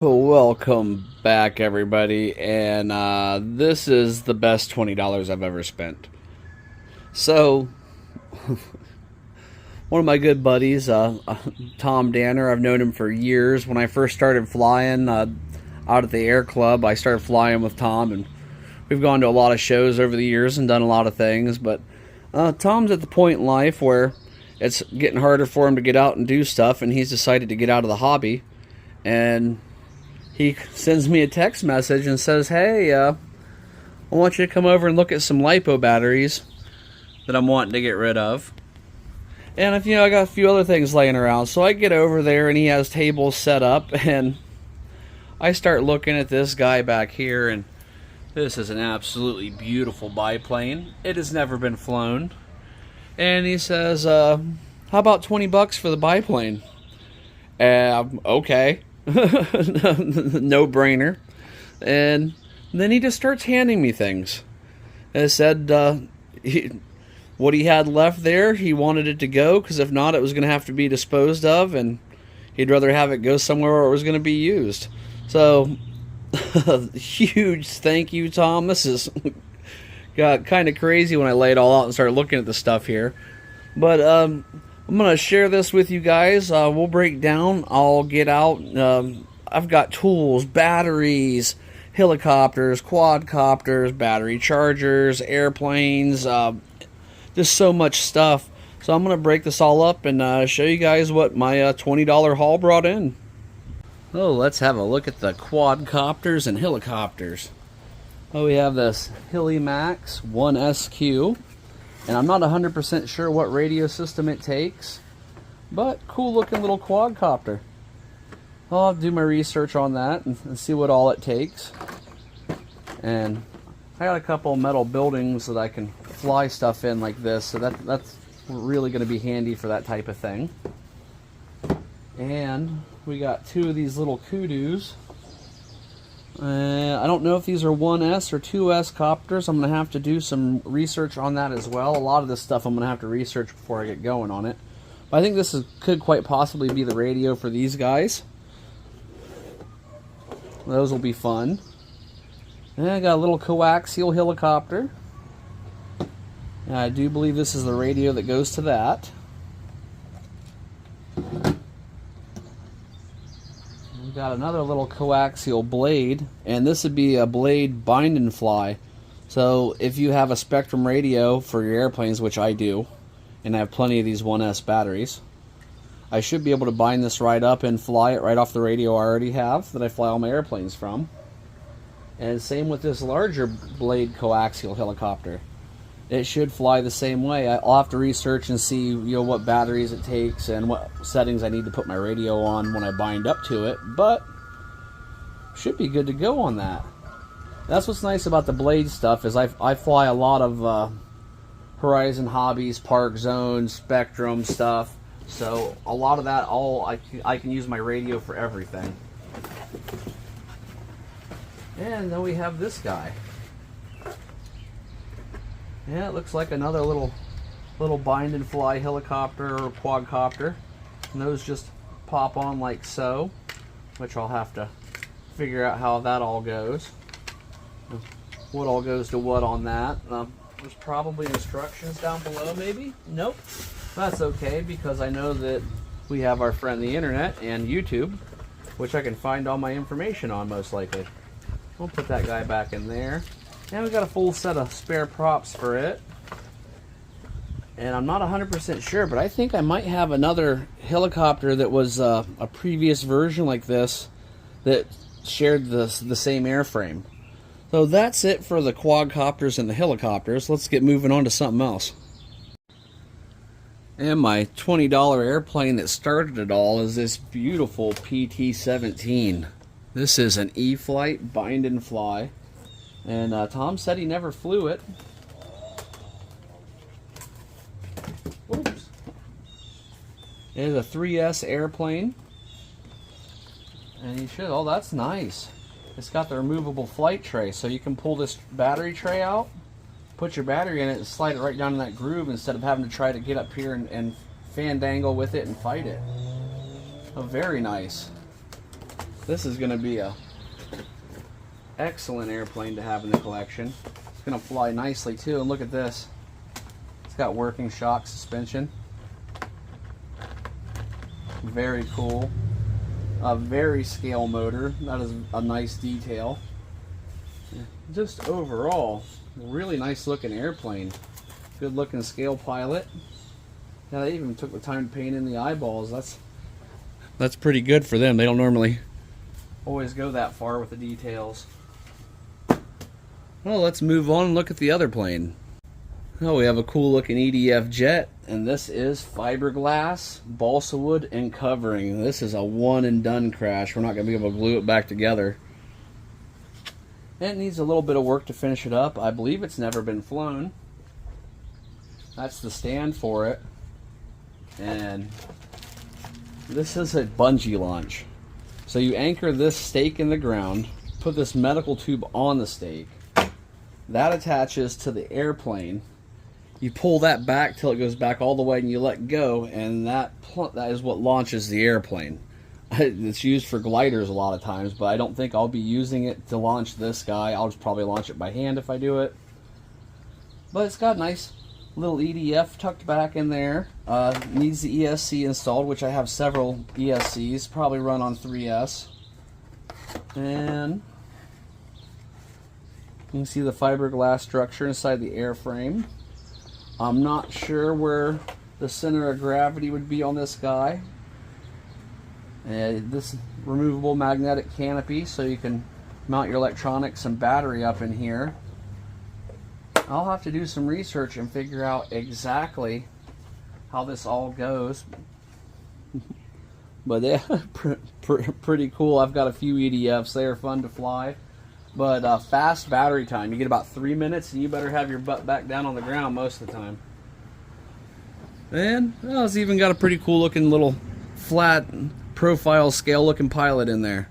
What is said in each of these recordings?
Welcome back, everybody, and this is the best $20 I've ever spent. So, one of my good buddies, Tom Danner, I've known him for years. When I first started flying out at the Air Club, I started flying with Tom, and we've gone to a lot of shows over the years and done a lot of things, but Tom's at the point in life where it's getting harder for him to get out and do stuff, and he's decided to get out of the hobby, and he sends me a text message and says, hey, I want you to come over and look at some LiPo batteries that I'm wanting to get rid of. And I got a few other things laying around. So I get over there and he has tables set up, and I start looking at this guy back here, and this is an absolutely beautiful biplane. It has never been flown. And he says, how about $20 for the biplane? Okay. No brainer. And then he just starts handing me things. And it said what he had left there, he wanted it to go, because if not, it was going to have to be disposed of, and he'd rather have it go somewhere where it was going to be used. So, huge thank you, Tom. This is got kind of crazy when I lay it all out and started looking at the stuff here. But I'm going to share this with you guys. We'll break down. I'll get out. I've got tools, batteries, helicopters, quadcopters, battery chargers, airplanes, just so much stuff. So I'm going to break this all up and show you guys what my $20 haul brought in. Oh, let's have a look at the quadcopters and helicopters. Oh, we have this Helimax 1SQ. And I'm not 100% sure what radio system it takes, but cool looking little quadcopter. I'll do my research on that and see what all it takes. And I got a couple metal buildings that I can fly stuff in like this, so that's really going to be handy for that type of thing. And we got two of these little Kudus. I don't know if these are 1S or 2S copters. I'm going to have to do some research on that as well. A lot of this stuff I'm going to have to research before I get going on it. But I think this could quite possibly be the radio for these guys. Those will be fun. And I got a little coaxial helicopter. And I do believe this is the radio that goes to that. Got another little coaxial blade, and this would be a blade bind and fly. So if you have a Spectrum radio for your airplanes, which I do, and I have plenty of these 1S batteries, I should be able to bind this right up and fly it right off the radio I already have that I fly all my airplanes from. And same with this larger blade coaxial helicopter. It should fly the same way. I'll have to research and see what batteries it takes and what settings I need to put my radio on when I bind up to it, but should be good to go on that. That's what's nice about the blade stuff, is I fly a lot of Horizon Hobbies, Park Zone, Spectrum stuff, so a lot of that I can use my radio for everything. And then we have this guy. Yeah, it looks like another little bind and fly helicopter or quadcopter. And those just pop on like so, which I'll have to figure out how that all goes. What all goes to what on that. There's probably instructions down below, maybe? Nope. That's okay, because I know that we have our friend the internet and YouTube, which I can find all my information on most likely. We'll put that guy back in there. And we've got a full set of spare props for it. And I'm not 100% sure, but I think I might have another helicopter that was a previous version like this that shared the same airframe. So that's it for the quadcopters and the helicopters. Let's get moving on to something else. And my $20 airplane that started it all is this beautiful PT7. This is an Eflight bind and fly. And Tom said he never flew it. Oops. It is a 3S airplane. And you should, oh, that's nice. It's got the removable flight tray, so you can pull this battery tray out, put your battery in it, and slide it right down in that groove instead of having to try to get up here and fandangle with it and fight it. Oh, very nice. This is going to be a excellent airplane to have in the collection. It's going to fly nicely too, and look at this. It's got working shock suspension. Very cool. A very scale motor. That is a nice detail. Just overall, really nice looking airplane. Good looking scale pilot. Yeah, they even took the time to paint in the eyeballs. That's pretty good for them. They don't normally always go that far with the details. Well, let's move on and look at the other plane. Oh, we have a cool looking EDF Jet, and this is fiberglass, balsa wood, and covering. This is a one and done crash. We're not going to be able to glue it back together. It needs a little bit of work to finish it up. I believe it's never been flown. That's the stand for it. And this is a bungee launch. So you anchor this stake in the ground, put this medical tube on the stake. That attaches to the airplane. You pull that back till it goes back all the way and you let go, and that is what launches the airplane. It's used for gliders a lot of times, but I don't think I'll be using it to launch this guy. I'll just probably launch it by hand if I do it. But it's got a nice little EDF tucked back in there. Needs the ESC installed, which I have several ESCs, probably run on 3S. And you can see the fiberglass structure inside the airframe. I'm not sure where the center of gravity would be on this guy. This removable magnetic canopy, so you can mount your electronics and battery up in here. I'll have to do some research and figure out exactly how this all goes. But yeah, pretty cool. I've got a few EDFs. They are fun to fly. But fast battery time. You get about 3 minutes, and you better have your butt back down on the ground most of the time. And well, it's even got a pretty cool looking little flat profile scale looking pilot in there.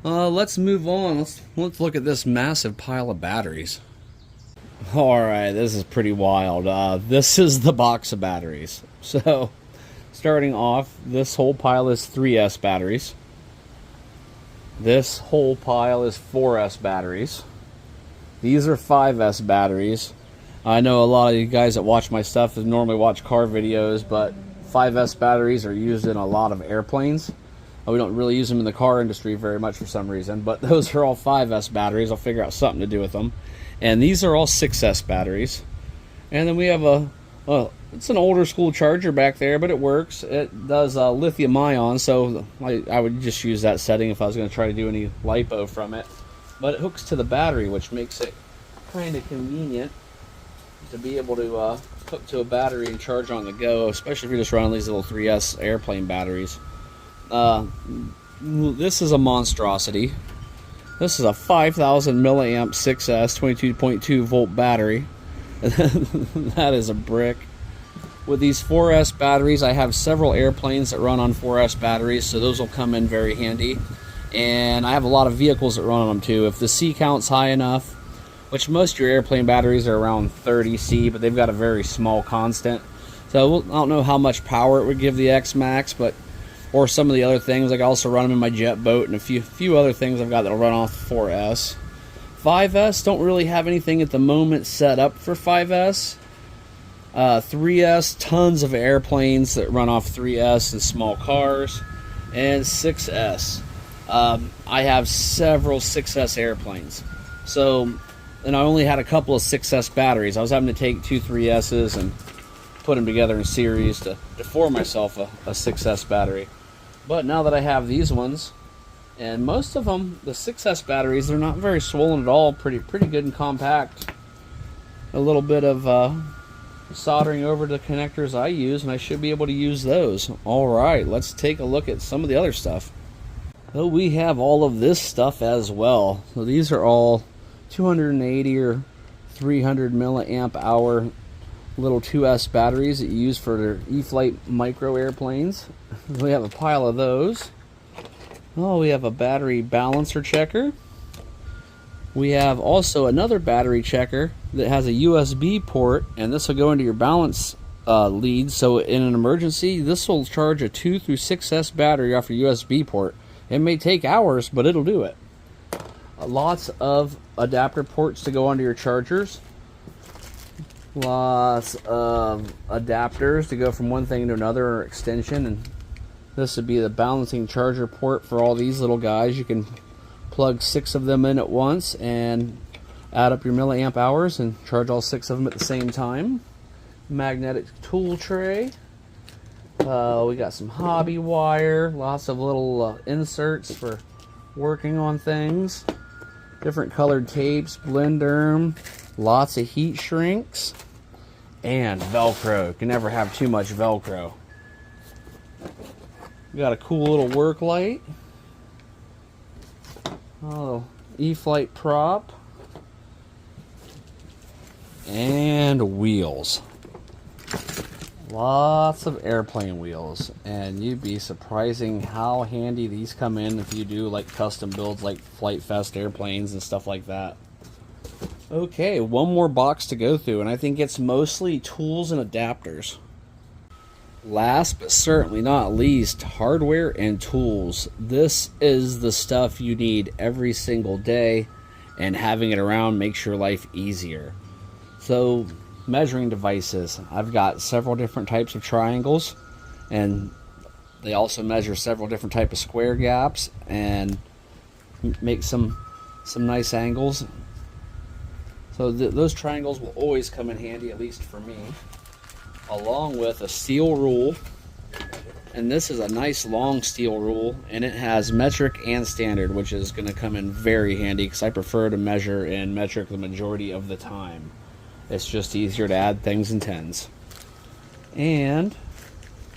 Let's move on. Let's look at this massive pile of batteries. Alright, this is pretty wild. This is the box of batteries. So, starting off, this whole pile is 3S batteries. This whole pile is 4S batteries. These are 5S batteries. I know a lot of you guys that watch my stuff normally watch car videos, but 5S batteries are used in a lot of airplanes. We don't really use them in the car industry very much for some reason, but those are all 5S batteries. I'll figure out something to do with them. And these are all 6S batteries. And then we have it's an older school charger back there, but it works. It does lithium ion, so I would just use that setting if I was going to try to do any LiPo from it. But it hooks to the battery, which makes it kind of convenient to be able to hook to a battery and charge on the go, especially if you're just running these little 3S airplane batteries. This is a monstrosity. This is a 5,000 milliamp 6S 22.2 volt battery. That is a brick. With these 4S batteries, I have several airplanes that run on 4S batteries, so those will come in very handy. And I have a lot of vehicles that run on them too. If the C count's high enough, which most of your airplane batteries are around 30 C, but they've got a very small constant. So I don't know how much power it would give the X-Max, but or some of the other things. I can also run them in my jet boat and a few other things I've got that'll run off 4S. 5S don't really have anything at the moment set up for 5S. 3S, tons of airplanes that run off 3S and small cars. And 6S. I have several 6S airplanes. So, and I only had a couple of 6S batteries. I was having to take 2 3S's and put them together in series to form myself a 6S battery. But now that I have these ones, and most of them, the 6S batteries, they're not very swollen at all, pretty good and compact. A little bit of soldering over the connectors I use, and I should be able to use those. Alright, let's take a look at some of the other stuff. So we have all of this stuff as well. So these are all 280 or 300 milliamp hour little 2S batteries that you use for their Eflight micro airplanes. We have a pile of those. Oh, we have a battery balancer checker. We have also another battery checker that has a USB port, and this will go into your balance lead. So in an emergency, this will charge a 2 through 6S battery off your USB port. It may take hours, but it'll do it. Lots of adapter ports to go onto your chargers. Lots of adapters to go from one thing to another, or extension. And this would be the balancing charger port for all these little guys. You can plug 6 of them in at once and add up your milliamp hours and charge all 6 of them at the same time. Magnetic tool tray. We got some hobby wire, lots of little inserts for working on things, different colored tapes, blender, lots of heat shrinks, and Velcro. You can never have too much Velcro. We got a cool little work light. Oh, Eflight prop. And wheels. Lots of airplane wheels, and you'd be surprising how handy these come in if you do like custom builds like Flight Fest airplanes and stuff like that. Okay, one more box to go through, and I think it's mostly tools and adapters. Last but certainly not least, hardware and tools. This is the stuff you need every single day, and having it around makes your life easier. So, measuring devices. I've got several different types of triangles, and they also measure several different types of square gaps and make some nice angles. So those triangles will always come in handy, at least for me, along with a steel rule. And this is a nice long steel rule, and it has metric and standard, which is going to come in very handy because I prefer to measure in metric the majority of the time. It's just easier to add things in tens. And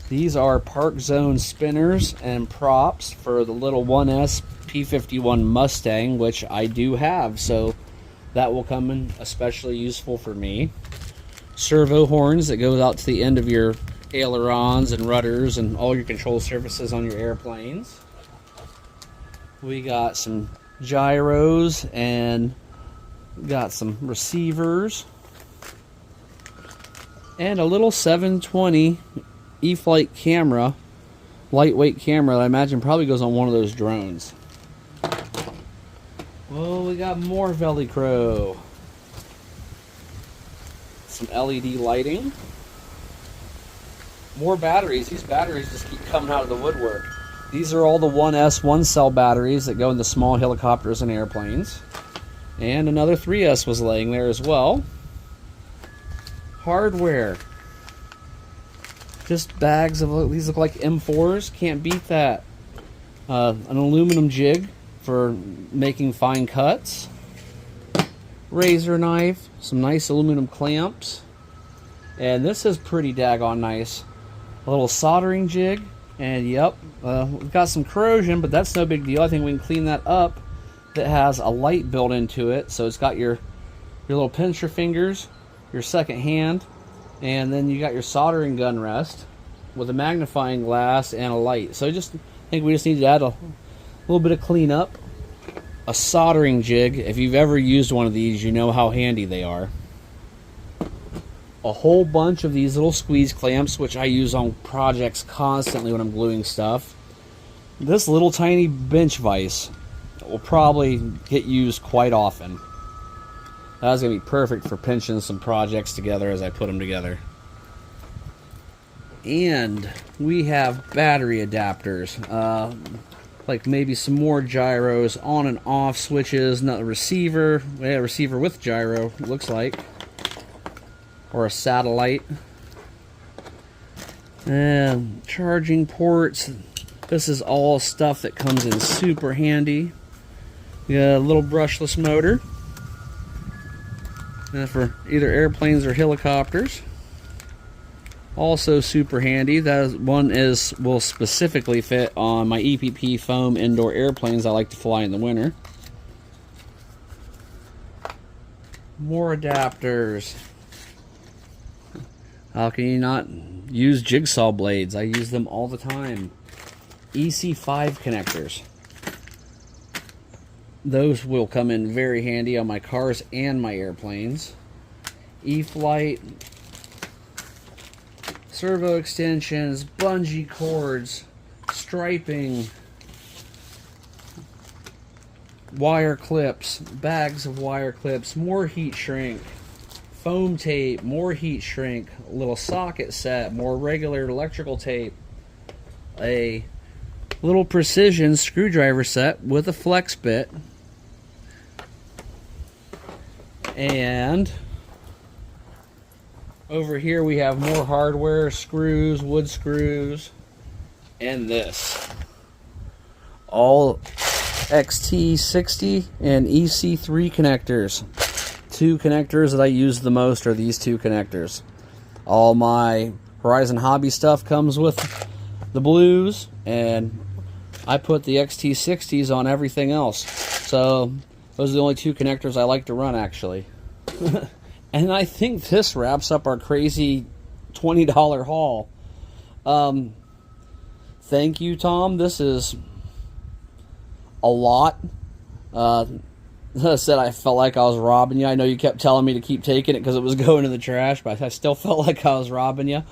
these are park zone spinners and props for the little 1S P51 Mustang, which I do have, so that will come in especially useful for me. Servo horns that goes out to the end of your ailerons and rudders and all your control surfaces on your airplanes. We got some gyros and got some receivers. And a little 720 E-Flight camera, lightweight camera that I imagine probably goes on one of those drones. Well, we got more Velcro. Some LED lighting. More batteries. These batteries just keep coming out of the woodwork. These are all the 1S 1-cell batteries that go into small helicopters and airplanes. And another 3S was laying there as well. Hardware. Just bags of, these look like M4s, can't beat that. An aluminum jig for making fine cuts. Razor knife, some nice aluminum clamps. And this is pretty daggone nice. A little soldering jig, and yep, we've got some corrosion, but that's no big deal. I think we can clean that up. That has a light built into it, so it's got your little pincher fingers, your second hand, and then you got your soldering gun rest with a magnifying glass and a light. So I think we just need to add a little bit of cleanup. A soldering jig. If you've ever used one of these, you know how handy they are. A whole bunch of these little squeeze clamps, which I use on projects constantly when I'm gluing stuff. This little tiny bench vise will probably get used quite often. That's going to be perfect for pinching some projects together as I put them together. And we have battery adapters, like maybe some more gyros, on and off switches, not a receiver, yeah, a receiver with gyro, it looks like, or a satellite, and charging ports. This is all stuff that comes in super handy. We got a little brushless motor. For either airplanes or helicopters. Also super handy. That one will specifically fit on my EPP foam indoor airplanes I like to fly in the winter. More adapters. How can you not use jigsaw blades? I use them all the time. EC5 connectors. Those will come in very handy on my cars and my airplanes. E-Flight, servo extensions, bungee cords, striping, wire clips, bags of wire clips, more heat shrink, foam tape, more heat shrink, a little socket set, more regular electrical tape, a little precision screwdriver set with a flex bit, and over here we have more hardware, screws, wood screws, and this. All XT60 and EC3 connectors. Two connectors that I use the most are these two connectors. All my Horizon Hobby stuff comes with the blues, and I put the XT60s on everything else. So those are the only two connectors I like to run, actually. And I think this wraps up our crazy $20 haul. Thank you, Tom. This is a lot. I said I felt like I was robbing you. I know you kept telling me to keep taking it because it was going in the trash, but I still felt like I was robbing you.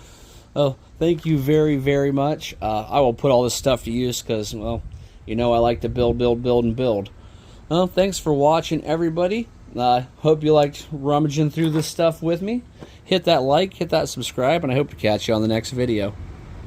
Oh, thank you very, very much. I will put all this stuff to use because, well, you know I like to build, and build. Well, thanks for watching, everybody. Hope you liked rummaging through this stuff with me. Hit that like, hit that subscribe, and I hope to catch you on the next video.